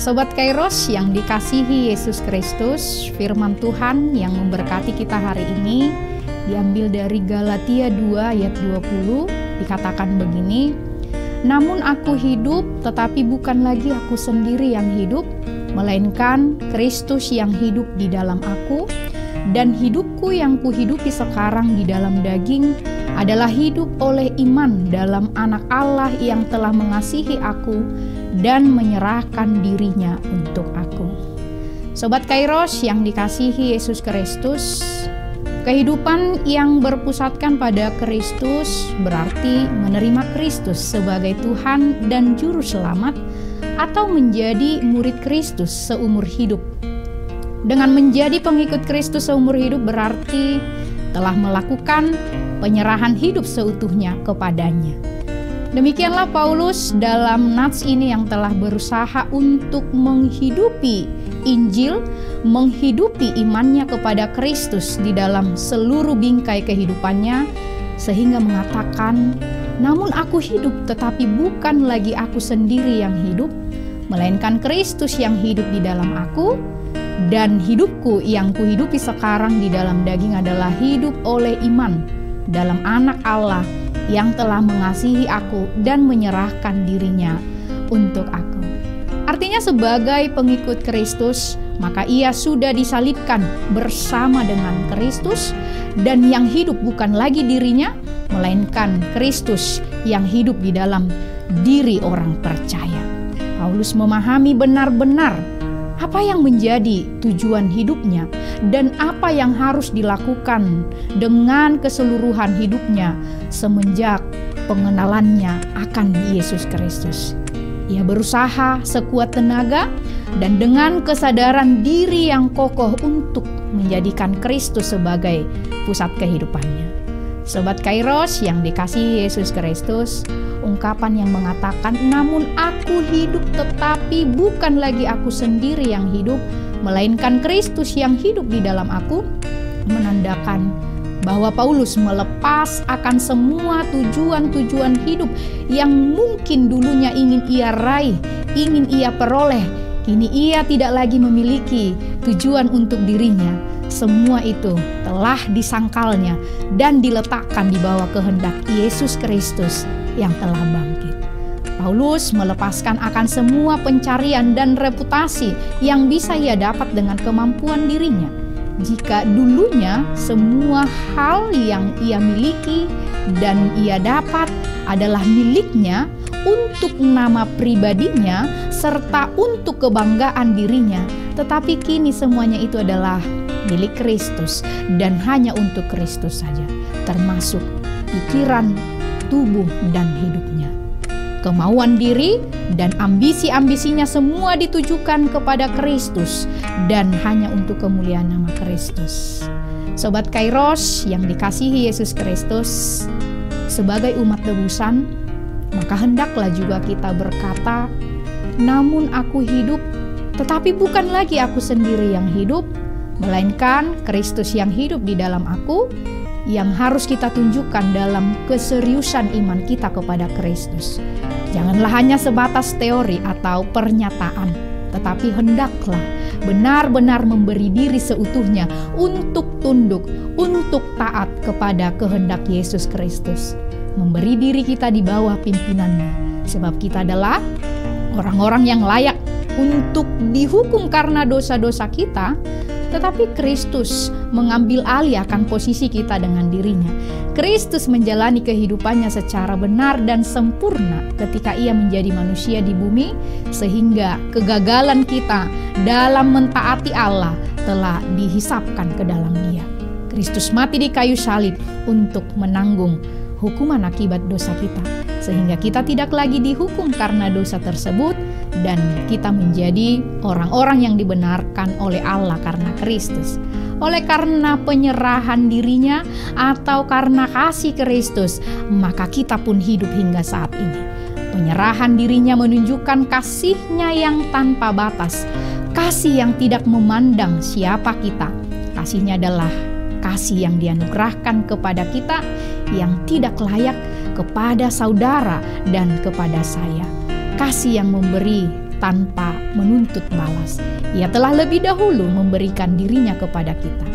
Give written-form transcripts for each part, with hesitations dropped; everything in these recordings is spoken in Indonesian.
Sobat Kairos yang dikasihi Yesus Kristus, firman Tuhan yang memberkati kita hari ini diambil dari Galatia 2 ayat 20, dikatakan begini, "Namun aku hidup, tetapi bukan lagi aku sendiri yang hidup, melainkan Kristus yang hidup di dalam aku, dan hidupku yang kuhidupi sekarang di dalam daging adalah hidup oleh iman dalam Anak Allah yang telah mengasihi aku dan menyerahkan dirinya untuk aku." Sobat Kairos yang dikasihi Yesus Kristus, kehidupan yang berpusatkan pada Kristus berarti menerima Kristus sebagai Tuhan dan Juru Selamat atau menjadi murid Kristus seumur hidup. Dengan menjadi pengikut Kristus seumur hidup berarti telah melakukan penyerahan hidup seutuhnya kepadanya. Demikianlah Paulus dalam nats ini yang telah berusaha untuk menghidupi Injil, menghidupi imannya kepada Kristus di dalam seluruh bingkai kehidupannya, sehingga mengatakan, "Namun aku hidup, tetapi bukan lagi aku sendiri yang hidup, melainkan Kristus yang hidup di dalam aku, dan hidupku yang kuhidupi sekarang di dalam daging adalah hidup oleh iman dalam Anak Allah yang telah mengasihi aku dan menyerahkan dirinya untuk aku." Artinya sebagai pengikut Kristus, maka ia sudah disalibkan bersama dengan Kristus, dan yang hidup bukan lagi dirinya, melainkan Kristus yang hidup di dalam diri orang percaya. Paulus memahami benar-benar apa yang menjadi tujuan hidupnya dan apa yang harus dilakukan dengan keseluruhan hidupnya semenjak pengenalannya akan Yesus Kristus. Ia berusaha sekuat tenaga dan dengan kesadaran diri yang kokoh untuk menjadikan Kristus sebagai pusat kehidupannya. Sobat Kairos yang dikasihi Yesus Kristus, ungkapan yang mengatakan, "Namun aku hidup, tetapi bukan lagi aku sendiri yang hidup, melainkan Kristus yang hidup di dalam aku," menandakan bahwa Paulus melepas akan semua tujuan-tujuan hidup yang mungkin dulunya ingin ia raih, ingin ia peroleh. Kini ia tidak lagi memiliki tujuan untuk dirinya. Semua itu telah disangkalnya dan diletakkan di bawah kehendak Yesus Kristus yang telah bangkit. Paulus melepaskan akan semua pencarian dan reputasi yang bisa ia dapat dengan kemampuan dirinya. Jika dulunya semua hal yang ia miliki dan ia dapat adalah miliknya untuk nama pribadinya serta untuk kebanggaan dirinya, tetapi kini semuanya itu adalah milik Kristus dan hanya untuk Kristus saja, termasuk pikiran, tubuh, dan hidupnya. Kemauan diri dan ambisi-ambisinya semua ditujukan kepada Kristus dan hanya untuk kemuliaan nama Kristus. Sobat Kairos yang dikasihi Yesus Kristus, sebagai umat tebusan, maka hendaklah juga kita berkata, "Namun aku hidup, tetapi bukan lagi aku sendiri yang hidup, melainkan Kristus yang hidup di dalam aku," yang harus kita tunjukkan dalam keseriusan iman kita kepada Kristus. Janganlah hanya sebatas teori atau pernyataan, tetapi hendaklah benar-benar memberi diri seutuhnya untuk tunduk, untuk taat kepada kehendak Yesus Kristus. Memberi diri kita di bawah pimpinannya, sebab kita adalah orang-orang yang layak untuk dihukum karena dosa-dosa kita, tetapi Kristus mengambil alih akan posisi kita dengan dirinya. Kristus menjalani kehidupannya secara benar dan sempurna ketika ia menjadi manusia di bumi, sehingga kegagalan kita dalam mentaati Allah telah dihisapkan ke dalam Dia. Kristus mati di kayu salib untuk menanggung hukuman akibat dosa kita, sehingga kita tidak lagi dihukum karena dosa tersebut, dan kita menjadi orang-orang yang dibenarkan oleh Allah karena Kristus. Oleh karena penyerahan dirinya atau karena kasih Kristus, maka kita pun hidup hingga saat ini. Penyerahan dirinya menunjukkan kasih-Nya yang tanpa batas, kasih yang tidak memandang siapa kita. Kasih-Nya adalah kasih yang dianugerahkan kepada kita yang tidak layak, kepada saudara dan kepada saya. Kasih yang memberi tanpa menuntut balas. Ia telah lebih dahulu memberikan dirinya kepada kita.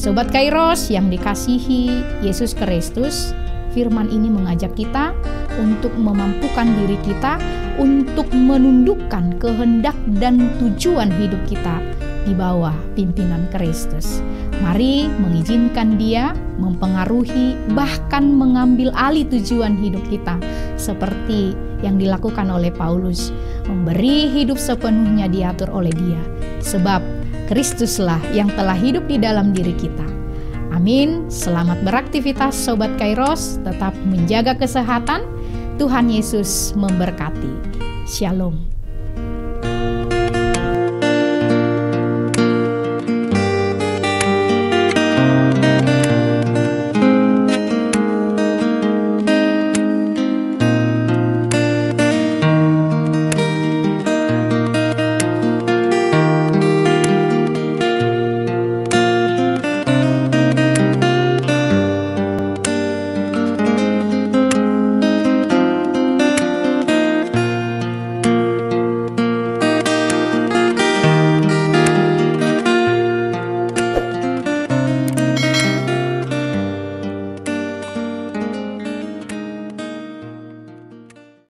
Sobat Kairos yang dikasihi Yesus Kristus, firman ini mengajak kita untuk memampukan diri kita untuk menundukkan kehendak dan tujuan hidup kita di bawah pimpinan Kristus. Mari mengizinkan Dia mempengaruhi, bahkan mengambil alih tujuan hidup kita, seperti yang dilakukan oleh Paulus, memberi hidup sepenuhnya diatur oleh Dia, sebab Kristuslah yang telah hidup di dalam diri kita. Amin. Selamat beraktivitas Sobat Kairos, tetap menjaga kesehatan. Tuhan Yesus memberkati. Shalom.